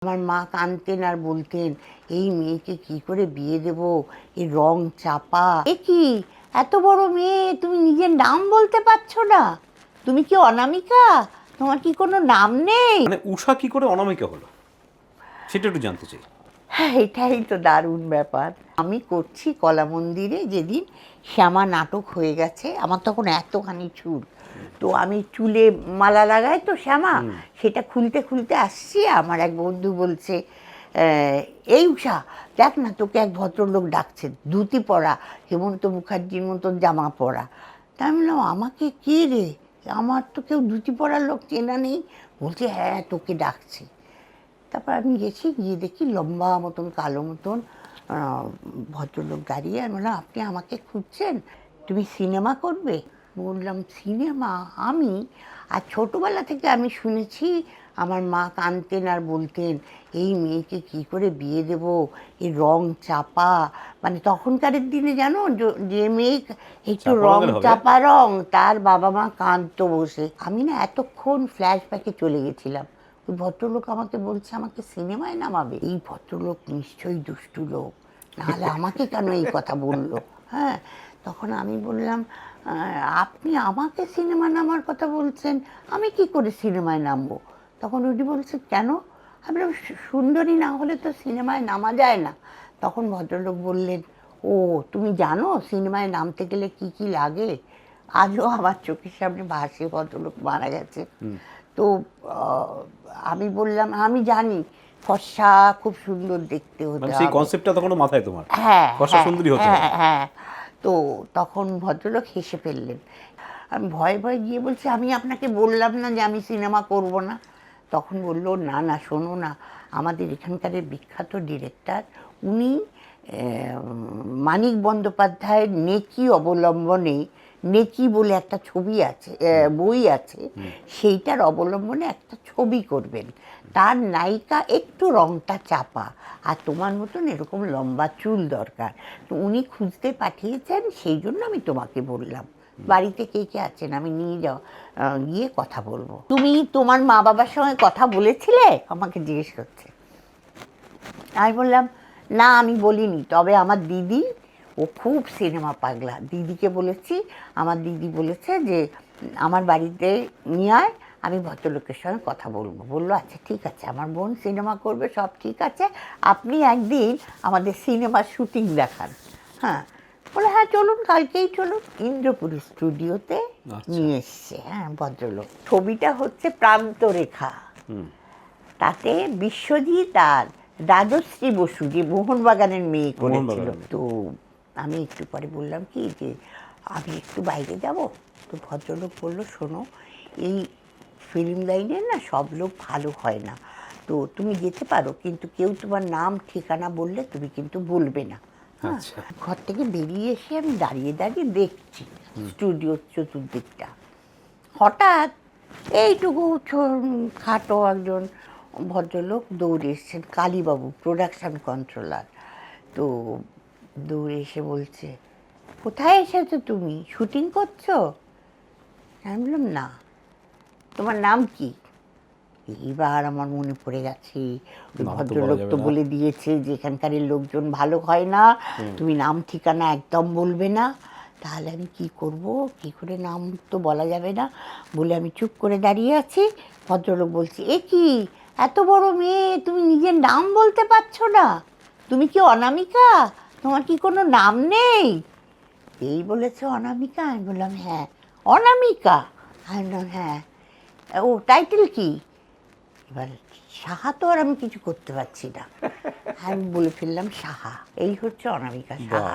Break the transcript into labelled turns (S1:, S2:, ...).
S1: আমার মা কাঁদতেন আর বলতেন, এই মেয়েকে কি করে বিয়ে দেব, এই রং চাপা। এ কি এত বড় মেয়ে, তুমি নিজের নাম বলতে পারছো না? তুমি কি অনামিকা? তোমার কি কোনো নাম নেই?
S2: মানে উষা কি করে অনামিকা হলো সেটা একটু জানতে চাই।
S1: হ্যাঁ, এটাই তো দারুণ ব্যাপার। আমি করছি কলা মন্দিরে, যেদিন শ্যামা নাটক হয়ে গেছে, আমার তখন এতখানি চুল, তো আমি চুলে মালা লাগাই তো শ্যামা, সেটা খুলতে খুলতে আসছি, আমার এক বন্ধু বলছে, এই উষা দেখ না, তোকে এক ভদ্রলোক ডাকছে, ধুতি পরা, হেমন্ত মুখার্জির মতন জামা পরা। তা আমি বললাম, আমাকে কে রে? আমার তো কেউ ধুতি পরার লোক চেনা নেই। বলছে, হ্যাঁ তোকে ডাকছে। তারপর আমি গেছি, গিয়ে দেখি লম্বা মতন কালো মতন ভদ্রলোক দাঁড়িয়ে। আমি বললাম, আপনি আমাকে খুঁজছেন? তুমি সিনেমা করবে? বললাম, সিনেমা? আমি? আর ছোটোবেলা থেকে আমি শুনেছি, আমার মা কাঁদতেন আর বলতেন, এই মেয়েকে কি করে বিয়ে দেব, এই রং চাপা। মানে তখনকার দিনে জানো, যে মেয়ে একটু রং চাপা রং, তার বাবা মা কাঁদতো বসে। আমি না এতক্ষণ ফ্ল্যাশব্যাকে চলে গেছিলাম। ওই ভদ্রলোক আমাকে বলছে আমাকে সিনেমায় নামাবে। এই ভদ্রলোক নিশ্চয়ই দুষ্টু লোক, নাহলে আমাকে কেন এই কথা বললো? হ্যাঁ, তখন আমি বললাম, আপনি আমাকে সিনেমা নামার কথা বলছেন, আমি কি করে সিনেমায় নামবো? তখন উনি বলছে, কেন? আমি বললাম, সুন্দরী না হলে তো সিনেমায় নামা যায় না। তখন ভদ্রলোক বললেন, ও তুমি জানো সিনেমায় নামতে গেলে কি কি লাগে? আজও আমার চোখের সামনে ভাসে, ভদ্রলোক মারা গেছে। তো আমি বললাম, আমি জানি, ফর্সা, খুব সুন্দর দেখতে হতে হবে।
S2: সেই কনসেপ্টটা তখন মাথায় তোমার?
S1: হ্যাঁ,
S2: ফর্সা সুন্দরী হতে হবে।
S1: হ্যাঁ। তো তখন ভদ্রলোক হেসে ফেললেন। আমি ভয়ে ভয়ে গিয়ে বলছি, আমি আপনাকে বললাম না যে আমি সিনেমা করব না? তখন বলল, না না, শোনো না, আমাদের এখানকার বিখ্যাত ডিরেক্টর, উনি মানিক বন্দ্যোপাধ্যায়ের নেকি অবলম্বনে, নেকি বলে একটা ছবি আছে, বই আছে, সেইটার অবলম্বনে একটা ছবি করবেন। তার নায়িকা একটু রংটা চাপা, আর তোমার মতন এরকম লম্বা চুল দরকার। তো উনি খুঁজতে পাঠিয়েছেন, সেই জন্য আমি তোমাকে বললাম। বাড়িতে কে কে আছেন আমি নিয়ে গিয়ে কথা বলবো। তুমি তোমার মা বাবার সঙ্গে কথা বলেছিলে? আমাকে জিজ্ঞেস করছে। আমি বললাম, না আমি বলিনি, তবে আমার দিদি, ও খুব সিনেমা পাগলা, দিদিকে বলেছি। আমার দিদি বলেছে যে আমার বাড়িতে নিয়ে আয়, আমি ভদ্রলোকের সঙ্গে কথা বলবো। বললো, আচ্ছা ঠিক আছে, আমার বোন সিনেমা করবে, সব ঠিক আছে, আপনি একদিন আমাদের সিনেমার শুটিং দেখান। হ্যাঁ, বলে, হ্যাঁ চলুন, কালকেই চলুন। ইন্দ্রপুরী স্টুডিওতে নিয়ে এসছে। হ্যাঁ, ভদ্রলোক। ছবিটা হচ্ছে প্রান্তরেখা। তাতে বিশ্বজিৎ আর রাজশ্রী বসু, যে মোহনবাগানের মেয়ে করেছিল। তো আমি একটু পরে বললাম কি, যে আমি একটু বাইরে যাব। তো ভদ্রলোক বললো, শোনো, এই ফিল্ম লাইনে না সব লোক ভালো হয় না, তো তুমি যেতে পারো, কিন্তু কেউ তোমার নাম ঠিকানা বললে তুমি কিন্তু বলবে না। হ্যাঁ, ঘর থেকে বেরিয়ে এসে আমি দাঁড়িয়ে দাঁড়িয়ে দেখছি স্টুডিওর চতুর্দিকটা। হঠাৎ এইটুকু খাটো একজন ভদ্রলোক দৌড়ে এসছেন, কালীবাবু, প্রোডাকশন কন্ট্রোলার। তো দৌড়ে এসে বলছে, কোথায় এসেছো তুমি, শুটিং করছো? আমি বললাম, না। তোমার নাম কি? এইবার আমার মনে পড়ে গেছে, ওই ভদ্রলোক তো বলে দিয়েছে যে এখানকার লোকজন ভালো হয় না, তুমি নাম ঠিকানা একদম বলবে না। তাহলে আমি কি করব, কি করে নাম তো বলা যাবে না, বলে আমি চুপ করে দাঁড়িয়ে আছি। ভদ্রলোক বলছে, এ কি এত বড় মেয়ে, তুমি নিজের নাম বলতে পারছো না? তুমি কি অনামিকা? তোমার কি কোনো নাম নেই? এই বলেছে অনামিকা। আমি বললাম, হ্যাঁ। অনামিকা? আমি বললাম, হ্যাঁ। ও টাইটেল কি? এবার সাহা তো আর আমি কিছু করতে পারছি না, আমি বলে ফেললাম সাহা। এই হচ্ছে অনামিকা সাহা।